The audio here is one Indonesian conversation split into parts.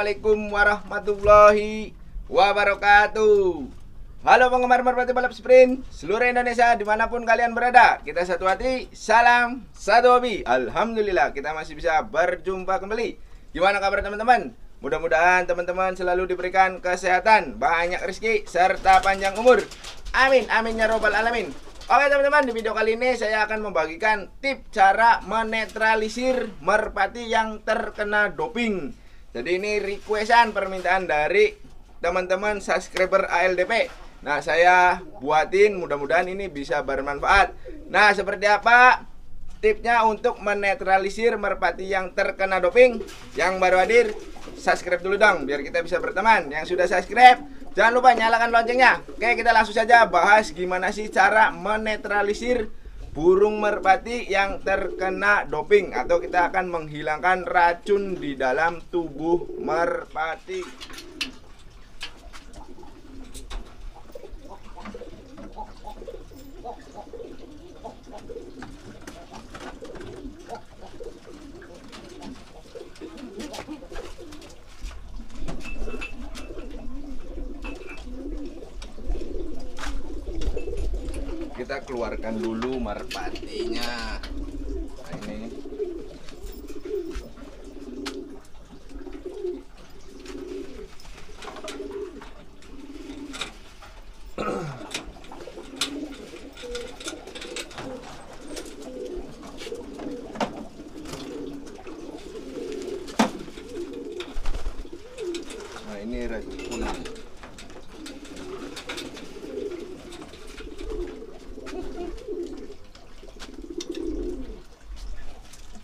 Assalamualaikum warahmatullahi wabarakatuh. Halo penggemar merpati balap sprint seluruh Indonesia dimanapun kalian berada. Kita satu hati, salam satu hobi. Alhamdulillah kita masih bisa berjumpa kembali. Gimana kabar teman-teman? Mudah-mudahan teman-teman selalu diberikan kesehatan, banyak rezeki, serta panjang umur. Amin, amin ya robbal alamin. Oke teman-teman, di video kali ini saya akan membagikan tips cara menetralisir merpati yang terkena doping. Jadi ini requestan permintaan dari teman-teman subscriber ALDP. Nah saya buatin, mudah-mudahan ini bisa bermanfaat. Nah seperti apa tipsnya untuk menetralisir merpati yang terkena doping? Yang baru hadir, subscribe dulu dong biar kita bisa berteman. Yang sudah subscribe, jangan lupa nyalakan loncengnya. Oke, kita langsung saja bahas gimana sih cara menetralisir burung merpati yang terkena doping, atau kita akan menghilangkan racun di dalam tubuh merpati. Kita keluarkan dulu merpatinya. Nah ini nah ini racun.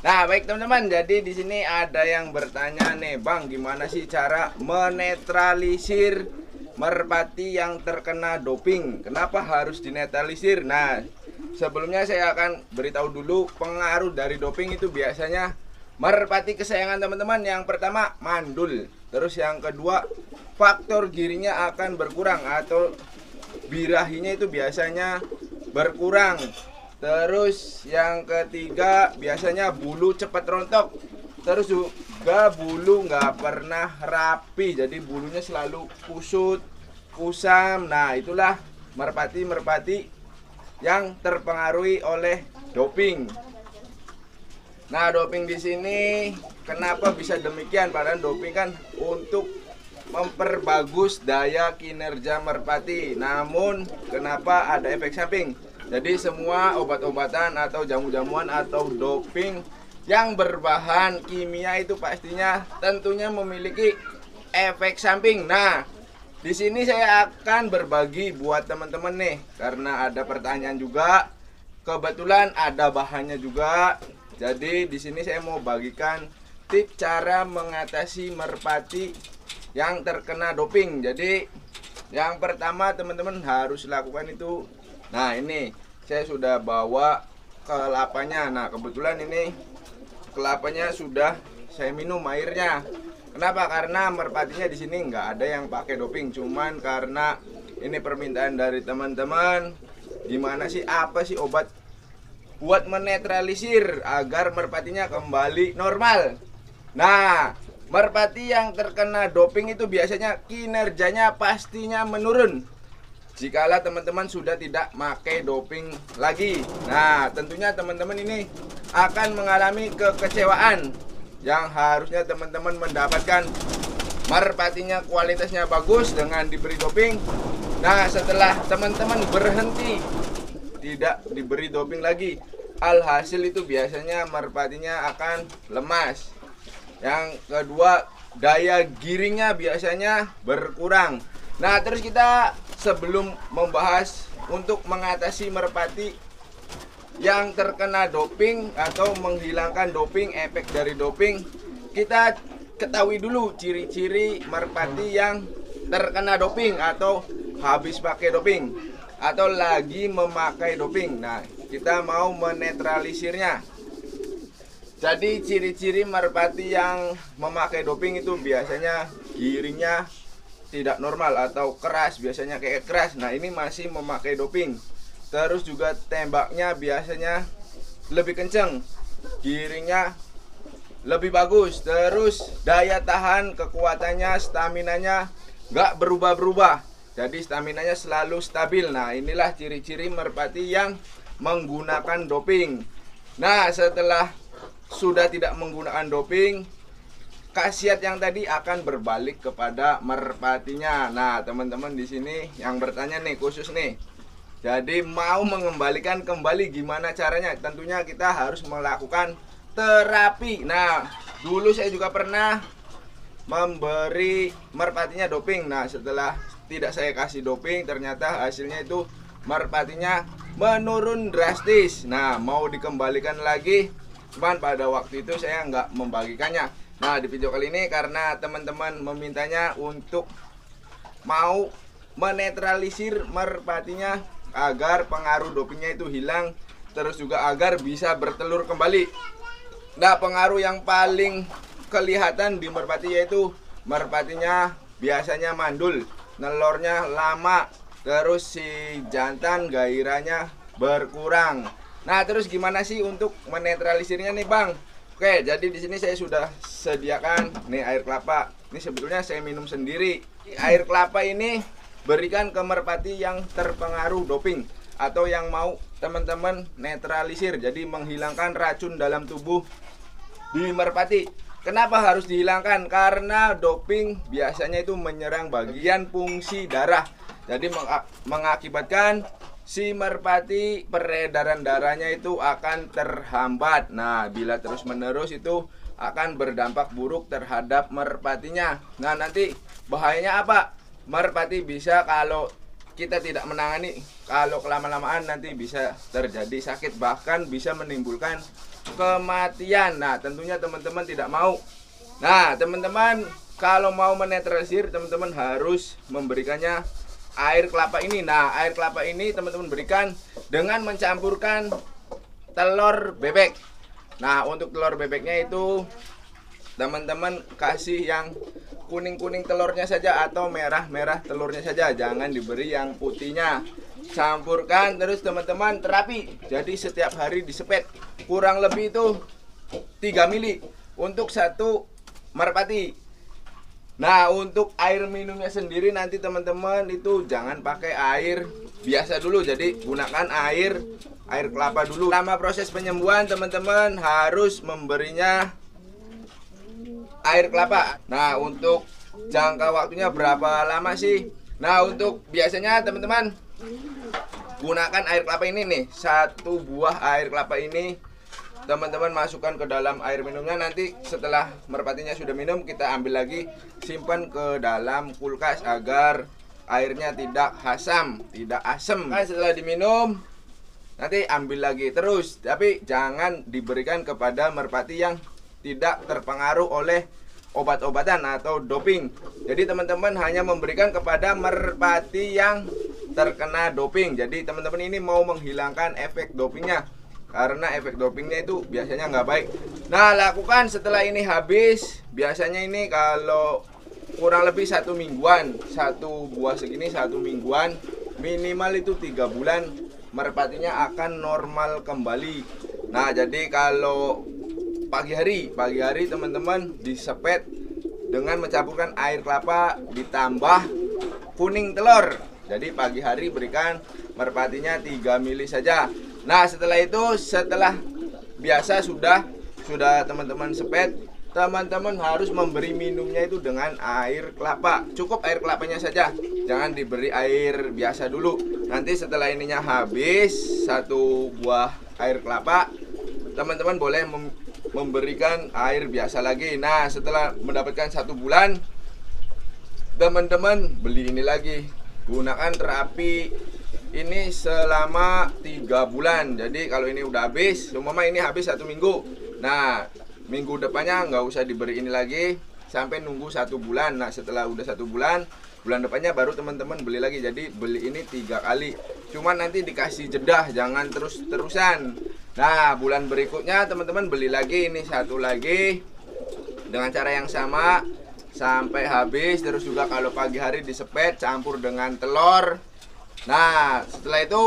Nah, baik teman-teman, jadi di sini ada yang bertanya nih, Bang, gimana sih cara menetralisir merpati yang terkena doping? Kenapa harus dinetralisir? Nah, sebelumnya saya akan beritahu dulu pengaruh dari doping itu biasanya merpati kesayangan teman-teman. Yang pertama, mandul. Terus yang kedua, faktor giringnya akan berkurang atau birahinya itu biasanya berkurang. Terus yang ketiga biasanya bulu cepat rontok. Terus juga bulu nggak pernah rapi, jadi bulunya selalu kusut, kusam. Nah itulah merpati-merpati yang terpengaruhi oleh doping. Nah doping di sini kenapa bisa demikian? Padahal doping kan untuk memperbagus daya kinerja merpati. Namun kenapa ada efek samping? Jadi semua obat-obatan atau jamu-jamuan atau doping yang berbahan kimia itu pastinya tentunya memiliki efek samping. Nah, di sini saya akan berbagi buat teman-teman nih, karena ada pertanyaan juga. Kebetulan ada bahannya juga. Jadi di sini saya mau bagikan tips cara mengatasi merpati yang terkena doping. Jadi yang pertama teman-teman harus lakukan itu, nah ini saya sudah bawa kelapanya. Nah kebetulan ini kelapanya sudah saya minum airnya. Kenapa? Karena merpatinya di sini nggak ada yang pakai doping. Cuman karena ini permintaan dari teman-teman, gimana sih, apa sih obat buat menetralisir agar merpatinya kembali normal. Nah merpati yang terkena doping itu biasanya kinerjanya pastinya menurun jikalau teman-teman sudah tidak pakai doping lagi. Nah tentunya teman-teman ini akan mengalami kekecewaan. Yang harusnya teman-teman mendapatkan merpatinya kualitasnya bagus dengan diberi doping. Nah setelah teman-teman berhenti tidak diberi doping lagi, alhasil itu biasanya merpatinya akan lemas. Yang kedua, daya giringnya biasanya berkurang. Nah terus kita sebelum membahas untuk mengatasi merpati yang terkena doping atau menghilangkan doping, efek dari doping, kita ketahui dulu ciri-ciri merpati yang terkena doping atau habis pakai doping atau lagi memakai doping. Nah kita mau menetralisirnya. Jadi ciri-ciri merpati yang memakai doping itu biasanya giringnya tidak normal atau keras, biasanya kayak keras. Nah ini masih memakai doping. Terus juga tembaknya biasanya lebih kenceng, giringnya lebih bagus. Terus daya tahan, kekuatannya, staminanya nggak berubah-berubah. Jadi staminanya selalu stabil. Nah, inilah ciri-ciri merpati yang menggunakan doping. Nah, setelah sudah tidak menggunakan doping, khasiat yang tadi akan berbalik kepada merpatinya. Nah, teman-teman di sini yang bertanya nih khusus nih. Jadi mau mengembalikan kembali gimana caranya? Tentunya kita harus melakukan terapi. Nah, dulu saya juga pernah memberi merpatinya doping. Nah, setelah tidak saya kasih doping, ternyata hasilnya itu merpatinya menurun drastis. Nah, mau dikembalikan lagi, cuman pada waktu itu saya nggak membagikannya. Nah, di video kali ini karena teman-teman memintanya untuk mau menetralisir merpatinya agar pengaruh dopingnya itu hilang, terus juga agar bisa bertelur kembali. Nah, pengaruh yang paling kelihatan di merpati yaitu merpatinya biasanya mandul, nelornya lama, terus si jantan gairahnya berkurang. Nah, terus gimana sih untuk menetralisirnya nih, Bang? Oke, jadi di sini saya sudah sediakan nih air kelapa. Ini sebetulnya saya minum sendiri. Air kelapa ini berikan ke merpati yang terpengaruh doping atau yang mau teman-teman netralisir. Jadi menghilangkan racun dalam tubuh di merpati. Kenapa harus dihilangkan? Karena doping biasanya itu menyerang bagian fungsi darah. Jadi mengakibatkan si merpati peredaran darahnya itu akan terhambat. Nah, bila terus menerus itu akan berdampak buruk terhadap merpatinya. Nah, nanti bahayanya apa? Merpati bisa kalau kita tidak menangani, kalau kelama-lamaan nanti bisa terjadi sakit, bahkan bisa menimbulkan kematian. Nah, tentunya teman-teman tidak mau. Nah, teman-teman kalau mau menetralisir, teman-teman harus memberikannya air kelapa ini. Nah, air kelapa ini teman-teman berikan dengan mencampurkan telur bebek. Nah, untuk telur bebeknya itu teman-teman kasih yang kuning-kuning telurnya saja atau merah-merah telurnya saja, jangan diberi yang putihnya. Campurkan terus teman-teman terapi. Jadi setiap hari disepet kurang lebih itu 3 mili untuk satu merpati. Nah, untuk air minumnya sendiri nanti teman-teman itu jangan pakai air biasa dulu. Jadi gunakan air kelapa dulu. Selama proses penyembuhan teman-teman harus memberinya air kelapa. Nah, untuk jangka waktunya berapa lama sih? Nah, untuk biasanya teman-teman gunakan air kelapa ini nih. 1 buah air kelapa ini teman-teman masukkan ke dalam air minumnya. Nanti setelah merpatinya sudah minum, kita ambil lagi, simpan ke dalam kulkas agar airnya tidak asam. Nah, setelah diminum nanti ambil lagi terus, tapi jangan diberikan kepada merpati yang tidak terpengaruh oleh obat-obatan atau doping. Jadi teman-teman hanya memberikan kepada merpati yang terkena doping. Jadi teman-teman ini mau menghilangkan efek dopingnya, karena efek dopingnya itu biasanya nggak baik. Nah, lakukan setelah ini habis. Biasanya ini kalau kurang lebih 1 mingguan, 1 buah segini 1 mingguan, minimal itu 3 bulan merpatinya akan normal kembali. Nah, jadi kalau pagi hari teman-teman disepet dengan mencampurkan air kelapa ditambah kuning telur. Jadi pagi hari berikan merpatinya 3 mili saja. Nah, setelah itu, setelah biasa sudah teman-teman sepet, teman-teman harus memberi minumnya itu dengan air kelapa. Cukup air kelapanya saja, jangan diberi air biasa dulu. Nanti setelah ininya habis 1 buah air kelapa, teman-teman boleh memberikan air biasa lagi. Nah, setelah mendapatkan 1 bulan, teman-teman beli ini lagi. Gunakan terapi ini selama 3 bulan. Jadi kalau ini udah habis, umpama ini habis 1 minggu, nah minggu depannya nggak usah diberi ini lagi sampai nunggu 1 bulan. Nah, setelah udah 1 bulan, bulan depannya baru teman-teman beli lagi. Jadi beli ini 3 kali. Cuman nanti dikasih jeda, jangan terus-terusan. Nah, bulan berikutnya teman-teman beli lagi ini 1 lagi dengan cara yang sama sampai habis. Terus juga kalau pagi hari disepet campur dengan telur. Nah, setelah itu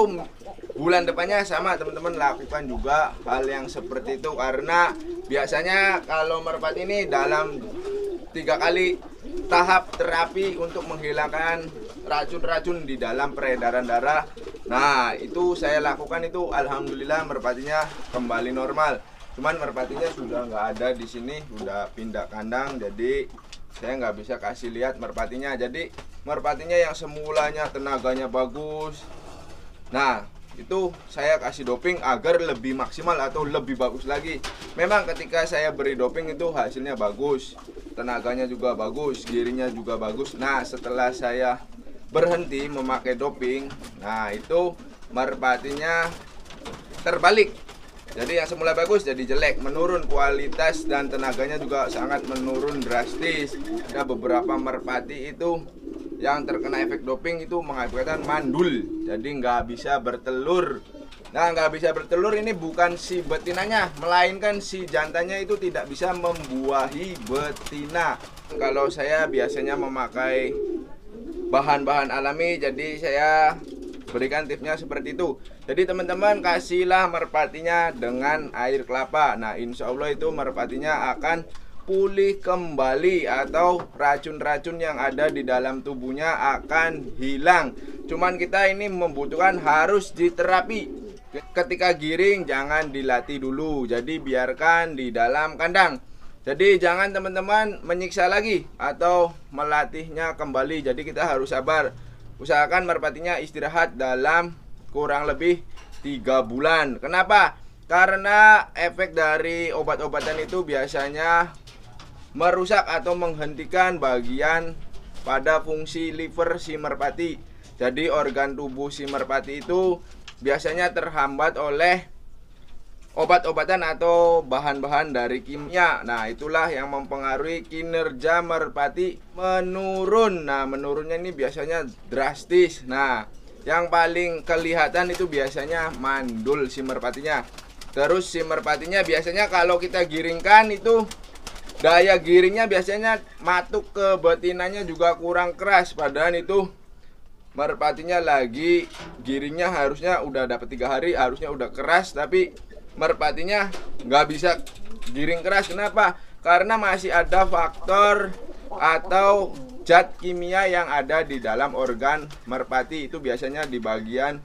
bulan depannya sama teman-teman lakukan juga hal yang seperti itu, karena biasanya kalau merpati ini dalam 3 kali tahap terapi untuk menghilangkan racun-racun di dalam peredaran darah. Nah itu saya lakukan, itu alhamdulillah merpatinya kembali normal. Cuman merpatinya sudah nggak ada di sini, sudah pindah kandang, jadi saya nggak bisa kasih lihat merpatinya. Jadi merpatinya yang semulanya tenaganya bagus, nah itu saya kasih doping agar lebih maksimal atau lebih bagus lagi. Memang ketika saya beri doping itu hasilnya bagus, tenaganya juga bagus, giringnya juga bagus. Nah setelah saya berhenti memakai doping, nah itu merpatinya terbalik. Jadi yang semula bagus jadi jelek, menurun kualitas dan tenaganya juga sangat menurun drastis. Ada beberapa merpati itu yang terkena efek doping itu mengakibatkan mandul, jadi nggak bisa bertelur. Nah nggak bisa bertelur ini bukan si betinanya, melainkan si jantannya itu tidak bisa membuahi betina. Kalau saya biasanya memakai bahan-bahan alami, jadi saya berikan tipsnya seperti itu. Jadi teman-teman kasihlah merpatinya dengan air kelapa. Nah insya Allah itu merpatinya akan pulih kembali atau racun-racun yang ada di dalam tubuhnya akan hilang. Cuman kita ini membutuhkan harus diterapi. Ketika giring jangan dilatih dulu, jadi biarkan di dalam kandang. Jadi jangan teman-teman menyiksa lagi atau melatihnya kembali. Jadi kita harus sabar. Usahakan merpatinya istirahat dalam kurang lebih 3 bulan. Kenapa? Karena efek dari obat-obatan itu biasanya merusak atau menghentikan bagian pada fungsi liver si merpati. Jadi organ tubuh si merpati itu biasanya terhambat oleh obat-obatan atau bahan-bahan dari kimia. Nah itulah yang mempengaruhi kinerja merpati menurun. Nah menurunnya ini biasanya drastis. Nah yang paling kelihatan itu biasanya mandul si merpatinya. Terus si merpatinya biasanya kalau kita giringkan itu daya giringnya biasanya matuk ke betinanya juga kurang keras. Padahal itu merpatinya lagi giringnya harusnya udah dapat 3 hari, harusnya udah keras, tapi merpatinya nggak bisa giring keras. Kenapa? Karena masih ada faktor atau zat kimia yang ada di dalam organ merpati. Itu biasanya di bagian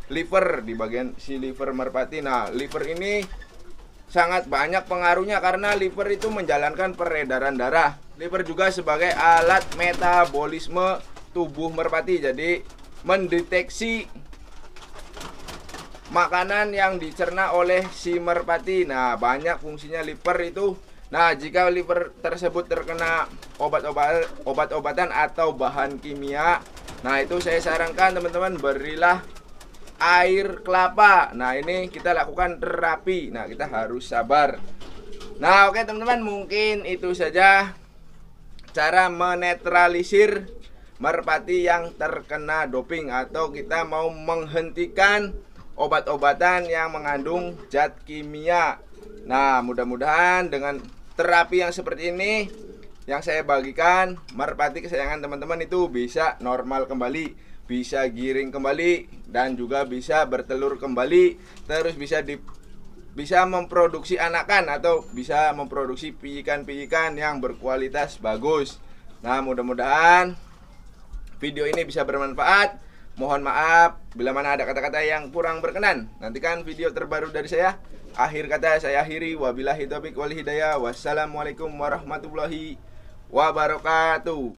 liver, di bagian si liver merpati. Nah liver ini sangat banyak pengaruhnya karena liver itu menjalankan peredaran darah. Liver juga sebagai alat metabolisme tubuh merpati, jadi mendeteksi makanan yang dicerna oleh si merpati. Nah banyak fungsinya liver itu. Nah jika liver tersebut terkena obat-obatan atau bahan kimia, nah itu saya sarankan teman-teman berilah air kelapa. Nah ini kita lakukan terapi. Nah kita harus sabar. Nah oke teman-teman, mungkin itu saja cara menetralisir merpati yang terkena doping atau kita mau menghentikan obat-obatan yang mengandung zat kimia. Nah mudah-mudahan dengan terapi yang seperti ini yang saya bagikan, merpati kesayangan teman-teman itu bisa normal kembali, bisa giring kembali, dan juga bisa bertelur kembali. Terus bisa memproduksi anakan atau bisa memproduksi piikan-piikan yang berkualitas bagus. Nah mudah-mudahan video ini bisa bermanfaat. Mohon maaf bila mana ada kata-kata yang kurang berkenan. Nantikan video terbaru dari saya. Akhir kata saya akhiri, wabillahi taufiq wal hidayah. Wassalamualaikum warahmatullahi wabarakatuh.